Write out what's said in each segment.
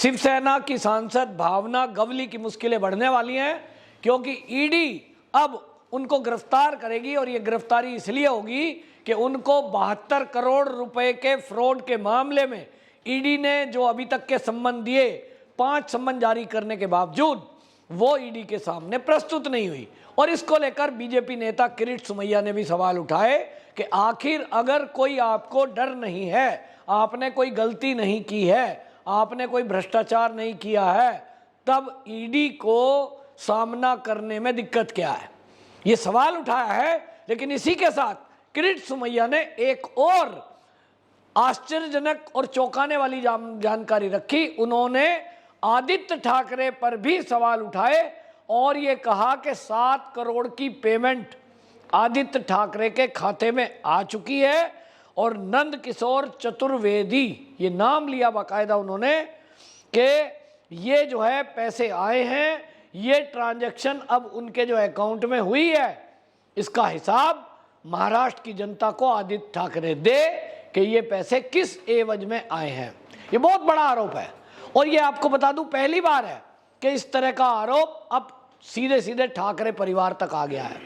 शिवसेना की सांसद भावना गवली की मुश्किलें बढ़ने वाली हैं, क्योंकि ईडी अब उनको गिरफ्तार करेगी और ये गिरफ्तारी इसलिए होगी कि उनको 72 करोड़ रुपए के फ्रॉड के मामले में ईडी ने जो अभी तक के सम्मन दिए, 5 सम्मन जारी करने के बावजूद वो ईडी के सामने प्रस्तुत नहीं हुई। और इसको लेकर बीजेपी नेता किरीट सोमैया ने भी सवाल उठाए कि आखिर अगर कोई आपको डर नहीं है, आपने कोई गलती नहीं की है, आपने कोई भ्रष्टाचार नहीं किया है, तब ईडी को सामना करने में दिक्कत क्या है, ये सवाल उठाया है। लेकिन इसी के साथ किरीट सोमैया ने एक और आश्चर्यजनक और चौंकाने वाली जानकारी रखी। उन्होंने आदित्य ठाकरे पर भी सवाल उठाए और ये कहा कि 7 करोड़ की पेमेंट आदित्य ठाकरे के खाते में आ चुकी है और नंद किशोर चतुर्वेदी, ये नाम लिया बाकायदा उन्होंने कि ये जो है पैसे आए हैं, ये ट्रांजैक्शन अब उनके जो अकाउंट में हुई है, इसका हिसाब महाराष्ट्र की जनता को आदित्य ठाकरे दे कि ये पैसे किस एवज में आए हैं। ये बहुत बड़ा आरोप है और ये आपको बता दूं पहली बार है कि इस तरह का आरोप अब सीधे सीधे ठाकरे परिवार तक आ गया है।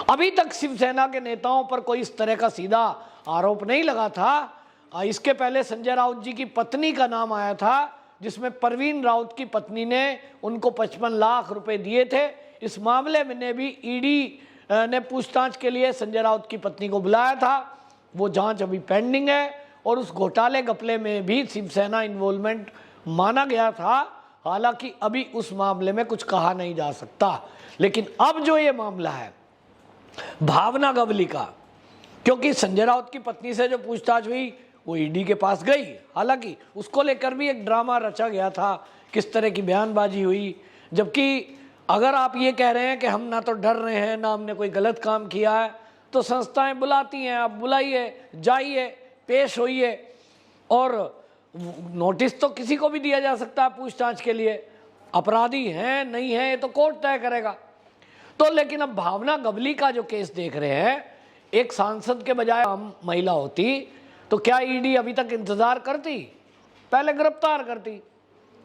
अभी तक शिवसेना के नेताओं पर कोई इस तरह का सीधा आरोप नहीं लगा था। इसके पहले संजय राउत जी की पत्नी का नाम आया था, जिसमें परवीन राउत की पत्नी ने उनको 55 लाख रुपए दिए थे। इस मामले में ने भी ईडी ने पूछताछ के लिए संजय राउत की पत्नी को बुलाया था। वो जांच अभी पेंडिंग है और उस घोटाले घपले में भी शिवसेना इन्वॉल्वमेंट माना गया था। हालांकि अभी उस मामले में कुछ कहा नहीं जा सकता। लेकिन अब जो ये मामला है भावना गवली का, क्योंकि संजय राउत की पत्नी से जो पूछताछ हुई वो ईडी के पास गई, हालांकि उसको लेकर भी एक ड्रामा रचा गया था, किस तरह की बयानबाजी हुई। जबकि अगर आप ये कह रहे हैं कि हम ना तो डर रहे हैं ना हमने कोई गलत काम किया है, तो संस्थाएं बुलाती हैं, आप बुलाइए, जाइए, पेश होइए और नोटिस तो किसी को भी दिया जा सकता है पूछताछ के लिए। अपराधी हैं नहीं है ये तो कोर्ट तय करेगा। तो लेकिन अब भावना गवली का जो केस देख रहे हैं, एक सांसद के बजाय हम महिला होती तो क्या ईडी अभी तक इंतजार करती? पहले गिरफ्तार करती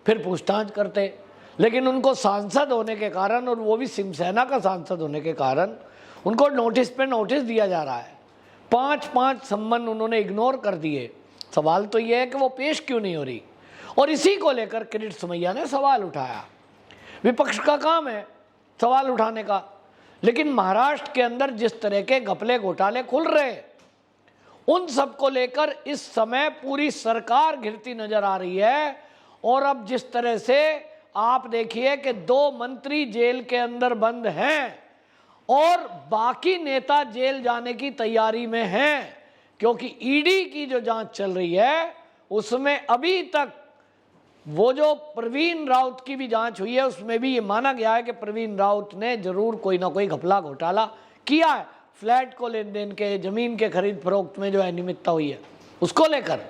फिर पूछताछ करते। लेकिन उनको सांसद होने के कारण, और वो भी शिवसेना का सांसद होने के कारण, उनको नोटिस पे नोटिस दिया जा रहा है। 5 सम्मन उन्होंने इग्नोर कर दिए। सवाल तो ये है कि वो पेश क्यों नहीं हो रही, और इसी को लेकर किरीट सोमैया ने सवाल उठाया। विपक्ष का काम है सवाल उठाने का, लेकिन महाराष्ट्र के अंदर जिस तरह के घपले घोटाले खुल रहे, उन सब को लेकर इस समय पूरी सरकार घिरती नजर आ रही है। और अब जिस तरह से आप देखिए कि 2 मंत्री जेल के अंदर बंद हैं और बाकी नेता जेल जाने की तैयारी में हैं, क्योंकि ईडी की जो जांच चल रही है उसमें अभी तक वो जो प्रवीण राउत की भी जांच हुई है उसमें भी ये माना गया है कि प्रवीण राउत ने जरूर कोई ना कोई घपला घोटाला किया है। फ्लैट को लेन देन के, जमीन के खरीद फरोख्त में जो अनियमितता हुई है उसको लेकर,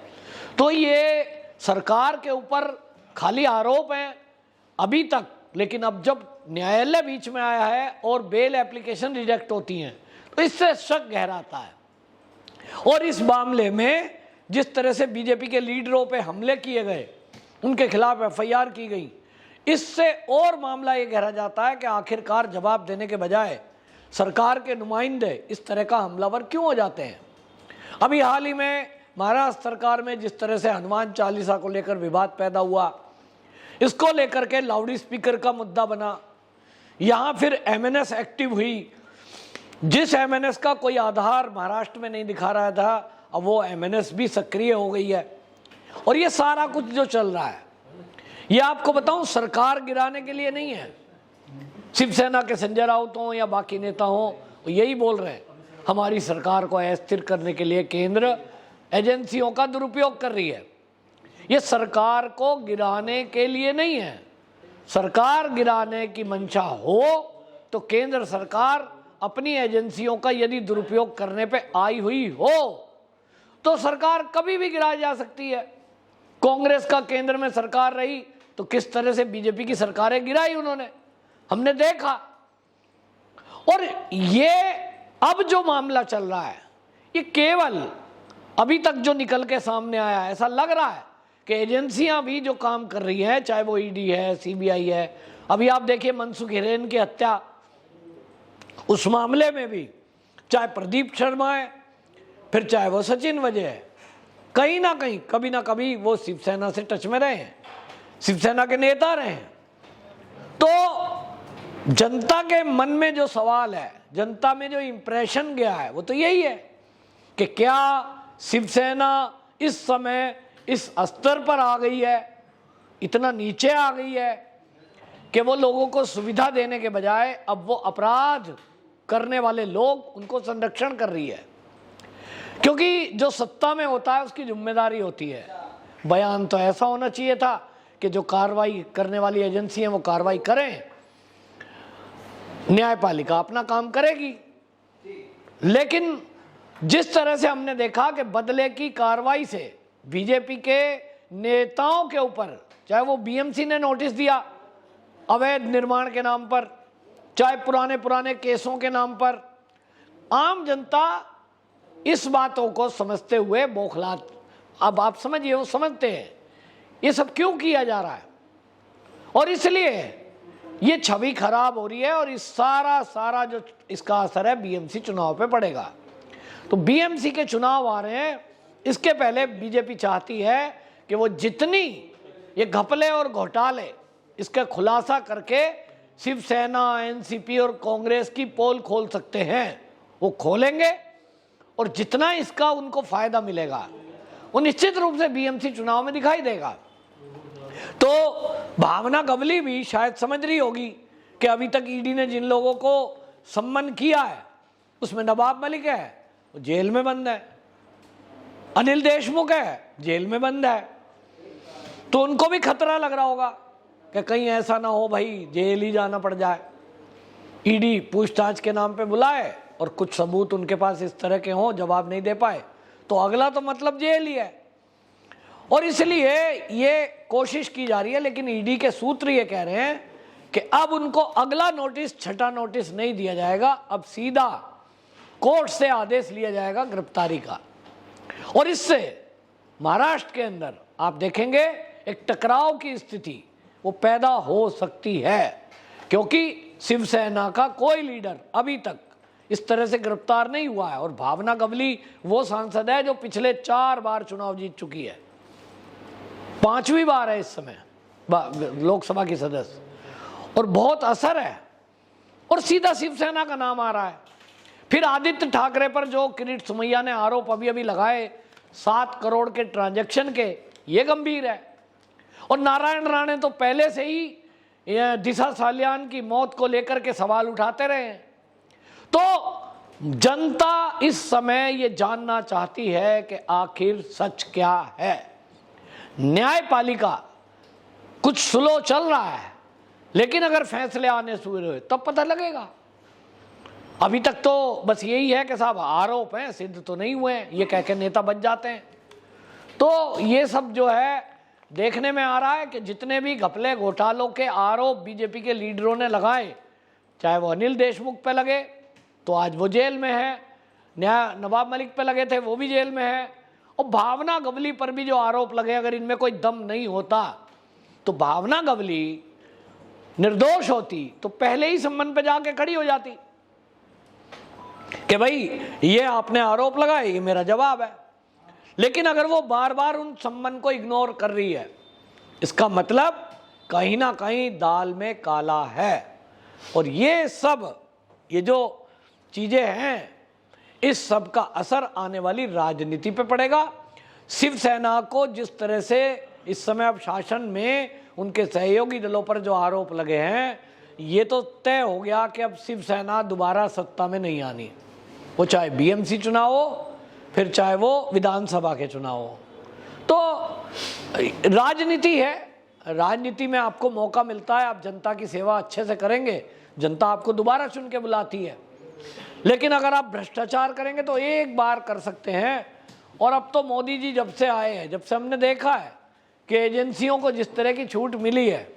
तो ये सरकार के ऊपर खाली आरोप है अभी तक। लेकिन अब जब न्यायालय बीच में आया है और बेल एप्लीकेशन रिजेक्ट होती हैं तो इससे शक गहराता है। और इस मामले में जिस तरह से बीजेपी के लीडरों पे हमले किए गए, उनके खिलाफ एफआईआर की गई, इससे और मामला ये गहरा जाता है कि आखिरकार जवाब देने के बजाय सरकार के नुमाइंदे इस तरह का हमलावर क्यों हो जाते हैं। अभी हाल ही में महाराष्ट्र सरकार में जिस तरह से हनुमान चालीसा को लेकर विवाद पैदा हुआ, इसको लेकर के लाउड स्पीकर का मुद्दा बना, यहाँ फिर एमएनएस एक्टिव हुई। जिस एमएनएस का कोई आधार महाराष्ट्र में नहीं दिखा रहा था, अब वो एमएनएस भी सक्रिय हो गई है। और ये सारा कुछ जो चल रहा है, ये आपको बताऊं सरकार गिराने के लिए नहीं है। शिवसेना के संजय राउत हों या बाकी नेता हों, यही बोल रहे हैं हमारी सरकार को अस्थिर करने के लिए केंद्र एजेंसियों का दुरुपयोग कर रही है। ये सरकार को गिराने के लिए नहीं है। सरकार गिराने की मंशा हो तो केंद्र सरकार अपनी एजेंसियों का यदि दुरुपयोग करने पे आई हुई हो तो सरकार कभी भी गिराई जा सकती है। कांग्रेस का केंद्र में सरकार रही तो किस तरह से बीजेपी की सरकारें गिराई उन्होंने, हमने देखा। और ये अब जो मामला चल रहा है, ये केवल अभी तक जो निकल के सामने आया, ऐसा लग रहा है कि एजेंसियां भी जो काम कर रही हैं, चाहे वो ईडी है, सीबीआई है, अभी आप देखिए मनसुख हिरेन की हत्या, उस मामले में भी चाहे प्रदीप शर्मा है, फिर चाहे वो सचिन वजह है, कहीं ना कहीं कभी ना कभी वो शिवसेना से टच में रहे हैं, शिवसेना के नेता रहे हैं। तो जनता के मन में जो सवाल है, जनता में जो इंप्रेशन गया है, वो तो यही है कि क्या शिवसेना इस समय इस स्तर पर आ गई है, इतना नीचे आ गई है कि वो लोगों को सुविधा देने के बजाय अब वो अपराध करने वाले लोग उनको संरक्षण कर रही है। क्योंकि जो सत्ता में होता है उसकी जिम्मेदारी होती है। बयान तो ऐसा होना चाहिए था कि जो कार्रवाई करने वाली एजेंसी है वो कार्रवाई करें, न्यायपालिका अपना काम करेगी। लेकिन जिस तरह से हमने देखा कि बदले की कार्रवाई से बीजेपी के नेताओं के ऊपर, चाहे वो बीएमसी ने नोटिस दिया अवैध निर्माण के नाम पर, चाहे पुराने केसों के नाम पर, आम जनता इस बातों को समझते हुए बौखला, अब आप समझिए वो समझते हैं ये सब क्यों किया जा रहा है, और इसलिए ये छवि खराब हो रही है। और इस सारा जो इसका असर है बीएमसी चुनाव पे पड़ेगा। तो बीएमसी के चुनाव आ रहे हैं, इसके पहले बीजेपी चाहती है कि वो जितनी ये घपले और घोटाले इसका खुलासा करके शिवसेना, एनसीपी और कांग्रेस की पोल खोल सकते हैं वो खोलेंगे, और जितना इसका उनको फायदा मिलेगा वो निश्चित रूप से बीएमसी चुनाव में दिखाई देगा। तो भावना गवली भी शायद समझ रही होगी कि अभी तक ईडी ने जिन लोगों को सम्मन किया है उसमें नवाब मलिक है, वो जेल में बंद है, अनिल देशमुख है, जेल में बंद है। तो उनको भी खतरा लग रहा होगा कि कहीं ऐसा ना हो भाई जेल ही जाना पड़ जाए, ईडी पूछताछ के नाम पे बुलाए और कुछ सबूत उनके पास इस तरह के हों, जवाब नहीं दे पाए, तो अगला तो मतलब जेल ही है। और इसलिए ये कोशिश की जा रही है। लेकिन ईडी के सूत्र ये कह रहे हैं कि अब उनको अगला नोटिस, छठा नोटिस नहीं दिया जाएगा, अब सीधा कोर्ट से आदेश लिया जाएगा गिरफ्तारी का। और इससे महाराष्ट्र के अंदर आप देखेंगे एक टकराव की स्थिति वो पैदा हो सकती है, क्योंकि शिवसेना का कोई लीडर अभी तक इस तरह से गिरफ्तार नहीं हुआ है। और भावना गवली वो सांसद है जो पिछले 4 बार चुनाव जीत चुकी है, 5वीं बार है इस समय लोकसभा की सदस्य, और बहुत असर है, और सीधा शिवसेना का नाम आ रहा है। फिर आदित्य ठाकरे पर जो किरीट सोमैया ने आरोप अभी लगाए 7 करोड़ के ट्रांजैक्शन के, ये गंभीर है। और नारायण राणे तो पहले से ही दिशा सालियान की मौत को लेकर के सवाल उठाते रहे हैं। तो जनता इस समय ये जानना चाहती है कि आखिर सच क्या है। न्यायपालिका कुछ स्लो चल रहा है, लेकिन अगर फैसले आने शुरू हुए तब पता लगेगा। अभी तक तो बस यही है कि साहब आरोप हैं, सिद्ध तो नहीं हुए हैं, ये कह के नेता बच जाते हैं। तो ये सब जो है देखने में आ रहा है कि जितने भी घपले घोटालों के आरोप बीजेपी के लीडरों ने लगाए, चाहे वो अनिल देशमुख पे लगे तो आज वो जेल में है, नवाब मलिक पे लगे थे वो भी जेल में है, और भावना गवली पर भी जो आरोप लगे, अगर इनमें कोई दम नहीं होता तो भावना गवली निर्दोष होती तो पहले ही सम्मन पे जाके खड़ी हो जाती कि भाई ये आपने आरोप लगाए, ये मेरा जवाब है। लेकिन अगर वो बार बार उन सम्मन को इग्नोर कर रही है, इसका मतलब कहीं ना कहीं दाल में काला है। और ये सब ये जो चीजें हैं, इस सब का असर आने वाली राजनीति पे पड़ेगा। शिवसेना को जिस तरह से इस समय अब शासन में उनके सहयोगी दलों पर जो आरोप लगे हैं, ये तो तय हो गया कि अब शिवसेना दोबारा सत्ता में नहीं आनी, वो चाहे बीएमसी चुनाव हो, फिर चाहे वो विधानसभा के चुनाव हो। तो राजनीति है, राजनीति में आपको मौका मिलता है, आप जनता की सेवा अच्छे से करेंगे, जनता आपको दोबारा चुन के बुलाती है। लेकिन अगर आप भ्रष्टाचार करेंगे तो एक बार कर सकते हैं। और अब तो मोदी जी जब से आए हैं, जब से हमने देखा है कि एजेंसियों को जिस तरह की छूट मिली है,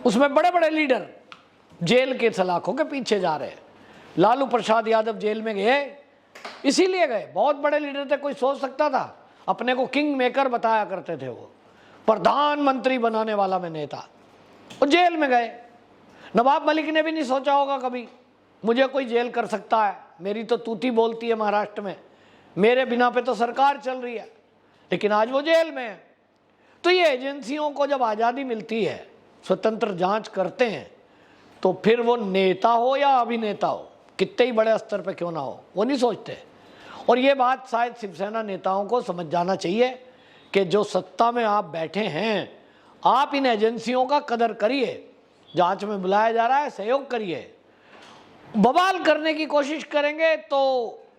उसमें बड़े बड़े लीडर जेल के सलाखों के पीछे जा रहे हैं। लालू प्रसाद यादव जेल में गए, इसीलिए गए, बहुत बड़े लीडर थे, कोई सोच सकता था? अपने को किंग मेकर बताया करते थे वो, प्रधानमंत्री बनाने वाला मैं नेता, वो जेल में गए। नवाब मलिक ने भी नहीं सोचा होगा कभी मुझे कोई जेल कर सकता है, मेरी तो तूती बोलती है महाराष्ट्र में, मेरे बिना पे तो सरकार चल रही है, लेकिन आज वो जेल में है। तो ये एजेंसियों को जब आज़ादी मिलती है, स्वतंत्र जांच करते हैं, तो फिर वो नेता हो या अभिनेता हो, कितने ही बड़े स्तर पे क्यों ना हो, वो नहीं सोचते। और ये बात शायद शिवसेना नेताओं को समझ जाना चाहिए कि जो सत्ता में आप बैठे हैं, आप इन एजेंसियों का कदर करिए। जांच में बुलाया जा रहा है, सहयोग करिए। बवाल करने की कोशिश करेंगे तो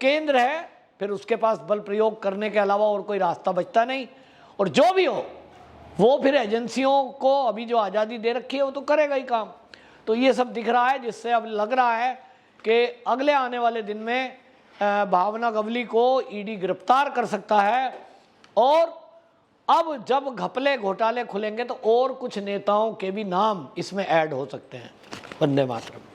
केंद्र है, फिर उसके पास बल प्रयोग करने के अलावा और कोई रास्ता बचता नहीं। और जो भी हो वो फिर एजेंसियों को अभी जो आज़ादी दे रखी है वो तो करेगा ही काम। तो ये सब दिख रहा है, जिससे अब लग रहा है कि अगले आने वाले दिन में भावना गवली को ईडी गिरफ्तार कर सकता है। और अब जब घपले घोटाले खुलेंगे तो और कुछ नेताओं के भी नाम इसमें ऐड हो सकते हैं। वंदे मातरम।